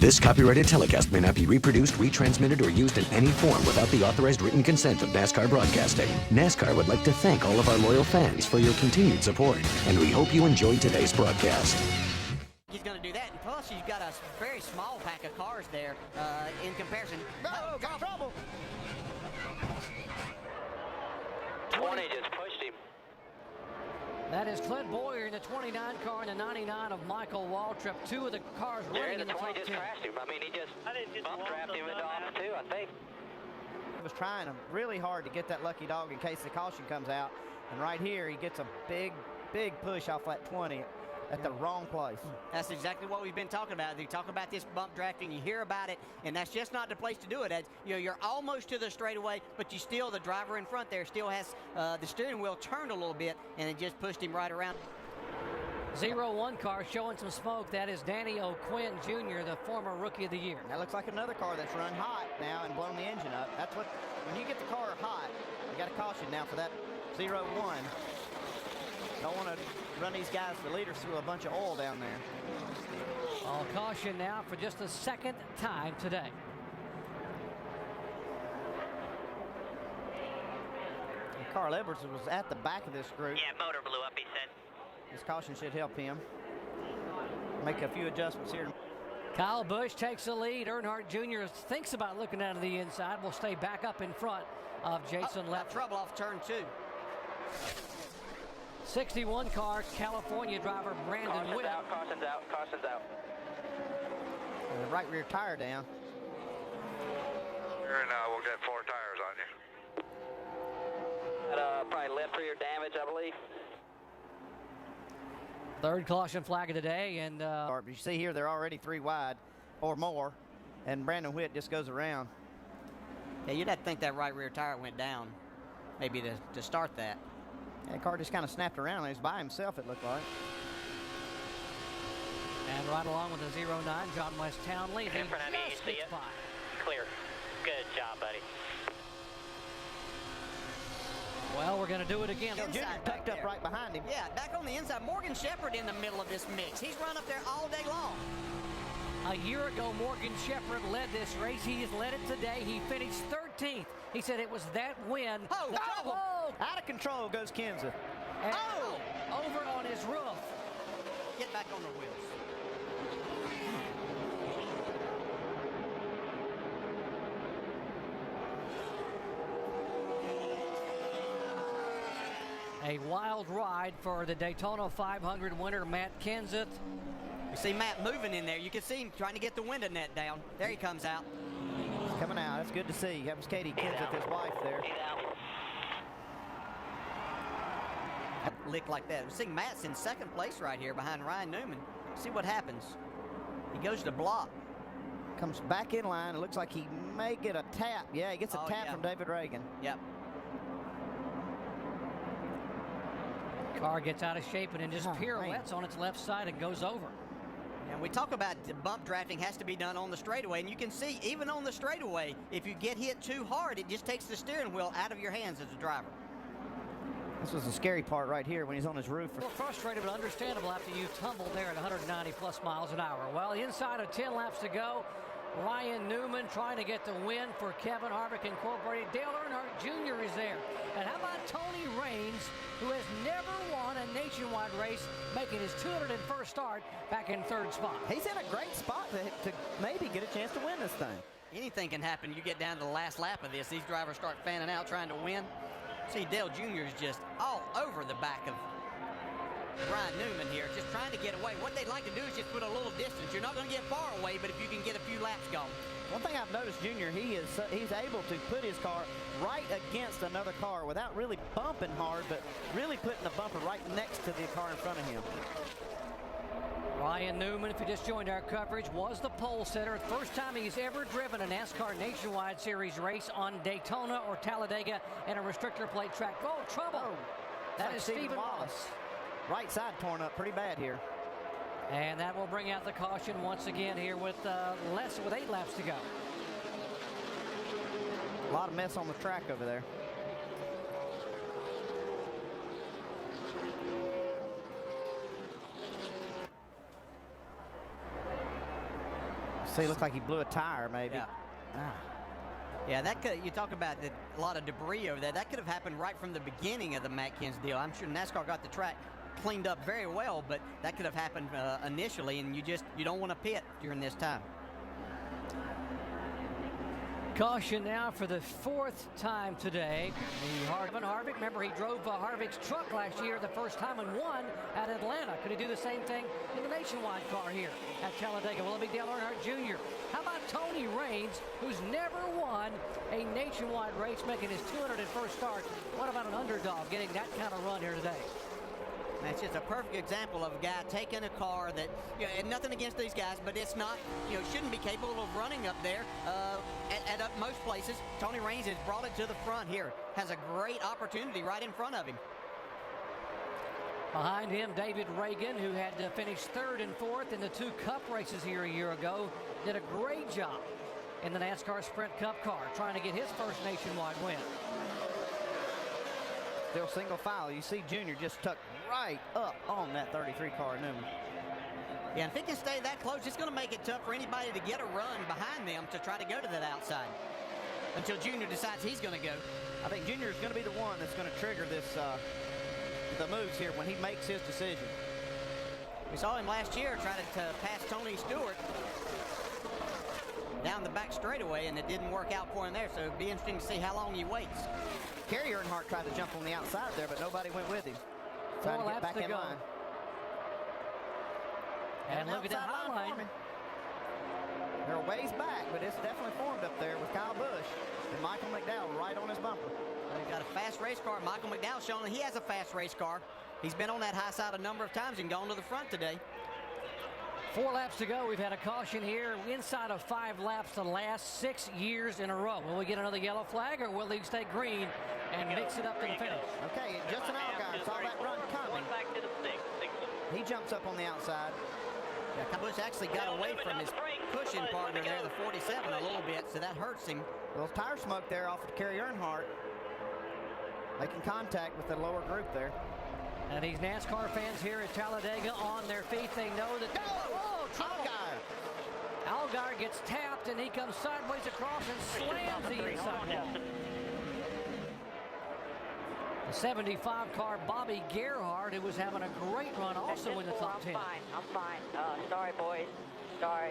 This copyrighted telecast may not be reproduced, retransmitted, or used in any form without the authorized written consent of NASCAR Broadcasting. NASCAR would like to thank all of our loyal fans for your continued support, and we hope you enjoyed today's broadcast. He's going to do that, and plus he's got a very small pack of cars there in comparison. Oh, got trouble. 20 just pushed him. That is Clint Boyer in the 29 car and the 99 of Michael Waltrip. Two of the cars running in the top 10. just crashed him. I mean, he just bump trapped him into off too, I think. He was trying really hard to get that lucky dog in case the caution comes out. And right here, he gets a big push off that 20 at the wrong place. That's exactly what we've been talking about. You talk about this bump drafting, you hear about it, and that's just not the place to do it. You're almost to the straightaway, but you still, the driver in front there still has the steering wheel turned a little bit, and it just pushed him right around. 0-1 car showing some smoke. That is Danny O'Quinn Jr., the former Rookie of the Year. That looks like another car that's run hot now and blown the engine up. That's what, when you get the car hot, you got a caution now for that 0-1. Don't want to run these guys, the leaders, through a bunch of oil down there. All caution now for just the second time today. And Carl Edwards was at the back of this group. Yeah, motor blew up, he said. This caution should help him make a few adjustments here. Kyle Busch takes the lead. Earnhardt Jr. thinks about looking out of the inside. Will stay back up in front of Jason Left. Trouble off turn 2. 61 car, California driver Brandon Witt. Caution's out. And the right rear tire down. Here now, we'll get 4 tires on you. Probably left rear damage, I believe. Third caution flag of the day, and You see here, they're already 3 wide or more, and Brandon Witt just goes around. Yeah, you'd have to think that right rear tire went down, maybe to start that. And the car just kind of snapped around. He was by himself, it looked like. And right along with the 09, John West Townley. In front of me, you see it? Clear. Good job, buddy. Well, we're going to do it again. Junior tucked up right behind him. Yeah, back on the inside. Morgan Shepherd in the middle of this mix. He's run up there all day long. A year ago, Morgan Shepherd led this race. He has led it today. He finished 13th. He said it was that win. Out of control goes Kenseth. And over on his roof. Get back on the wheels. A wild ride for the Daytona 500 winner, Matt Kenseth. You see Matt moving in there. You can see him trying to get the window net down. There he comes out. He's coming out. That's good to see. That was Katie Kenseth, his wife there. Lick like that. See Matt's in second place right here behind Ryan Newman. See what happens. He goes to block. Comes back in line. It looks like he may get a tap. Yeah, he gets a tap from David Reagan. Yep. Car gets out of shape and then just pirouettes on its left side and goes over. And we talk about the bump drafting has to be done on the straightaway, and you can see even on the straightaway, if you get hit too hard, it just takes the steering wheel out of your hands as a driver. This was the scary part right here when he's on his roof. Well, frustrated but understandable after you tumbled there at 190 plus miles an hour. Well, inside of 10 laps to go, Ryan Newman trying to get the win for Kevin Harvick Incorporated. Dale Earnhardt Jr. is there. And how about Tony Raines, who has never won a nationwide race, making his 201st start back in 3rd spot. He's in a great spot to maybe get a chance to win this thing. Anything can happen. You get down to the last lap of this, these drivers start fanning out trying to win. See, Dale Jr. is just all over the back of Ryan Newman here, just trying to get away. What they'd like to do is just put a little distance. You're not going to get far away, but if you can get a few laps going. One thing I've noticed, Junior, he's able to put his car right against another car without really bumping hard, but really putting the bumper right next to the car in front of him. Ryan Newman, if you just joined our coverage, was the pole sitter. First time he's ever driven a NASCAR Nationwide Series race on Daytona or Talladega in a restrictor plate track. Oh, trouble. That is Stephen Wallace. Right side torn up pretty bad here. And that will bring out the caution once again here with 8 laps to go. A lot of mess on the track over there. See, it looked like he blew a tire, maybe. Yeah. Yeah, that could. You talk about a lot of debris over there. That could have happened right from the beginning of the Matkins deal. I'm sure NASCAR got the track cleaned up very well, but that could have happened initially, and you don't want to pit during this time. Caution now for the 4th time today. Kevin Harvick, remember he drove Harvick's truck last year the first time and won at Atlanta. Could he do the same thing in the Nationwide car here at Talladega? Will it be Dale Earnhardt Jr.? How about Tony Raines, who's never won a Nationwide race, making his 201st start? What about an underdog getting that kind of run here today? That's just a perfect example of a guy taking a car that, and nothing against these guys, but it's not, shouldn't be capable of running up there at most places. Tony Raines has brought it to the front here. Has a great opportunity right in front of him. Behind him, David Reagan, who had finished 3rd and 4th in the 2 Cup races here a year ago, did a great job in the NASCAR Sprint Cup car, trying to get his first Nationwide win. Still single file. You see Junior just tucked right up on that 33 car Newman. Yeah, and if he can stay that close, it's going to make it tough for anybody to get a run behind them to try to go to that outside until Junior decides he's going to go. I think Junior is going to be the one that's going to trigger this, the moves here when he makes his decision. We saw him last year try to pass Tony Stewart down the back straightaway, and it didn't work out for him there, so it'll be interesting to see how long he waits. Kerry Earnhardt tried to jump on the outside there, but nobody went with him. 4 Trying to get laps back to in go. line. And look at that high line. forming. They're a ways back, but it's definitely formed up there with Kyle Busch and Michael McDowell right on his bumper. He's got a fast race car. Michael McDowell showing he has a fast race car. He's been on that high side a number of times and gone to the front today. 4 laps to go. We've had a caution here inside of 5 laps the last 6 years in a row. Will we get another yellow flag, or will they stay green and mix it up to the finish? Okay, Justin Allgaier saw that run coming. Back to the 6. He jumps up on the outside. Yeah, Kyle Busch actually got away from his pushing partner there, the 47, a little bit, so that hurts him. A little tire smoke there off of Kerry Earnhardt. Making contact with the lower group there. And these NASCAR fans here at Talladega on their feet. They know that. Oh, trouble. Allgaier gets tapped, and he comes sideways across and slams the inside wall. The 75 car Bobby Gerhardt, who was having a great run, also in the top 10. I'm fine. Sorry, boys. Sorry.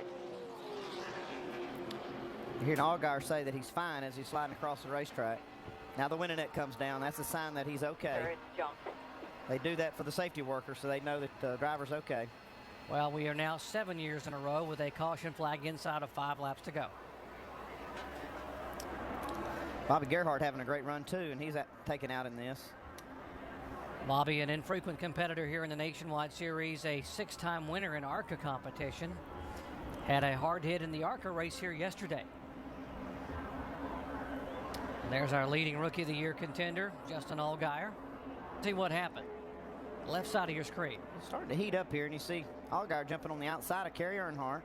You're hearing Allgaier say that he's fine as he's sliding across the racetrack. Now the winning net comes down. That's a sign that he's okay. Third jump. They do that for the safety workers so they know that the driver's okay. Well, we are now 7 years in a row with a caution flag inside of 5 laps to go. Bobby Gerhardt having a great run too, and he's taken out in this. Bobby, an infrequent competitor here in the Nationwide Series, a 6-time winner in ARCA competition. Had a hard hit in the ARCA race here yesterday. There's our leading Rookie of the Year contender, Justin Allgaier. See what happened. Left side of your screen. It's starting to heat up here, and you see Allgaier jumping on the outside of Kerry Earnhardt.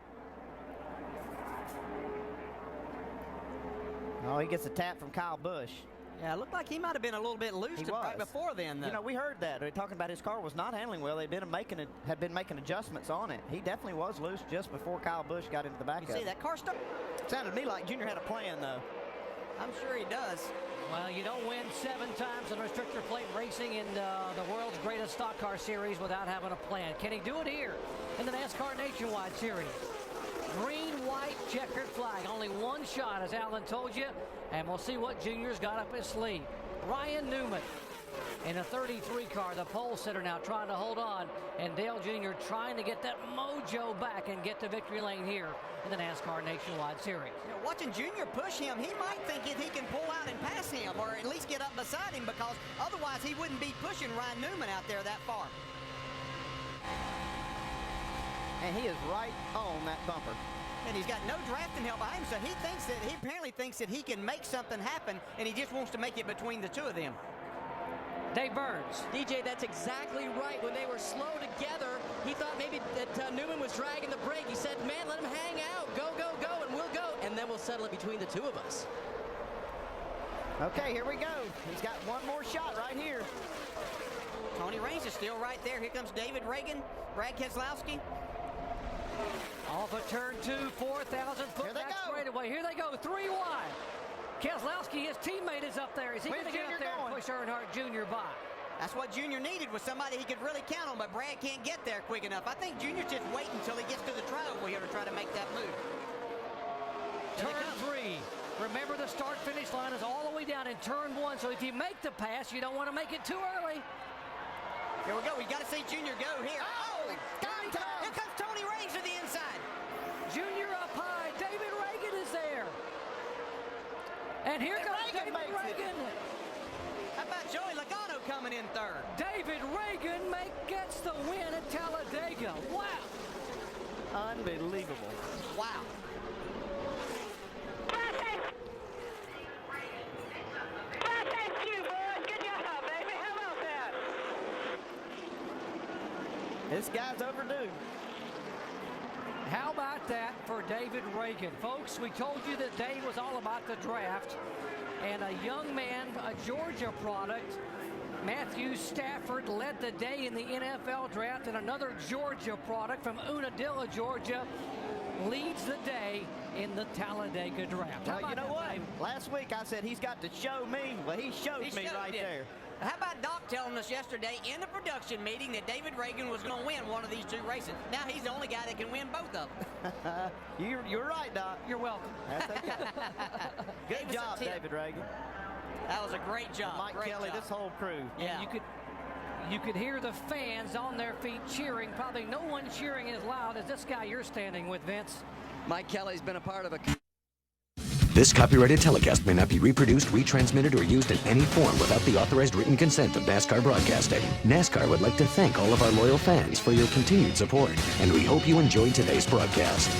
Oh, he gets a tap from Kyle Busch. Yeah, it looked like he might have been a little bit loose right before then, though. You know, we heard that. They're talking about his car was not handling well. They'd been had been making adjustments on it. He definitely was loose just before Kyle Busch got into the back of it. See, that car started. Sounded to me like Junior had a plan, though. I'm sure he does. Well, you don't win 7 times in restrictor plate racing in the world's greatest stock car series without having a plan. Can he do it here in the NASCAR Nationwide Series? Green, white, checkered flag. Only one shot, as Alan told you, and we'll see what Junior's got up his sleeve. Ryan Newman in a 33 car, the pole sitter now trying to hold on, and Dale Jr. trying to get that mojo back and get to victory lane here in the NASCAR Nationwide Series. You know, watching Junior push him, he might think if he can pull out and pass him, or at least get up beside him, because otherwise he wouldn't be pushing Ryan Newman out there that far. And he is right on that bumper. And he's got no drafting help behind him, so he apparently thinks that he can make something happen, and he just wants to make it between the two of them. Dave Burns. DJ, that's exactly right. When they were slow together, he thought maybe that Newman was dragging the brake. He said, man, let him hang out. Go, go, go, and we'll go. And then we'll settle it between the two of us. Okay, here we go. He's got one more shot right here. Tony Raines is still right there. Here comes David Reagan, Brad Keselowski. Off of turn 2, 4,000-foot Here they back go. straightaway. Here they go, 3 wide. Keselowski, his teammate, is up there. Is he going to get Junior up there going? and push Earnhardt Jr. by? That's what Junior needed, was somebody he could really count on, but Brad can't get there quick enough. I think Junior's just waiting until he gets to the trial wheel to try to make that move. Here they Turn come. 3. Remember, the start-finish line is all the way down in turn 1, so if you make the pass, you don't want to make it too early. Here we go. We got to see Junior go here. Oh, Here comes Tony Raines to the inside. Junior up high. David Reagan is there. And here And comes Reagan David makes it. Reagan. How about Joey Logano coming in third? David Reagan gets the win at Talladega. Wow. Unbelievable. Wow. This guy's overdue. How about that for David Reagan? Folks, we told you that day was all about the draft. And a young man, a Georgia product, Matthew Stafford, led the day in the NFL draft. And another Georgia product from Unadilla, Georgia, leads the day in the Talladega draft. How Well, you about know that, what? Dave? Last week I said he's got to show me. Well, he showed me showed right it. there. How about Doc telling us yesterday in the production meeting that David Reagan was going to win one of these two races? Now he's the only guy that can win both of them. You're right, Doc. You're welcome. That's okay. Gave Good us a job, tip. David Reagan. That was a great job. Mike great Kelly, job. this whole crew. Yeah. You could hear the fans on their feet cheering. Probably no one cheering as loud as this guy you're standing with, Vince. Mike Kelly's been a part of a... This copyrighted telecast may not be reproduced, retransmitted, or used in any form without the authorized written consent of NASCAR Broadcasting. NASCAR would like to thank all of our loyal fans for your continued support, and we hope you enjoyed today's broadcast.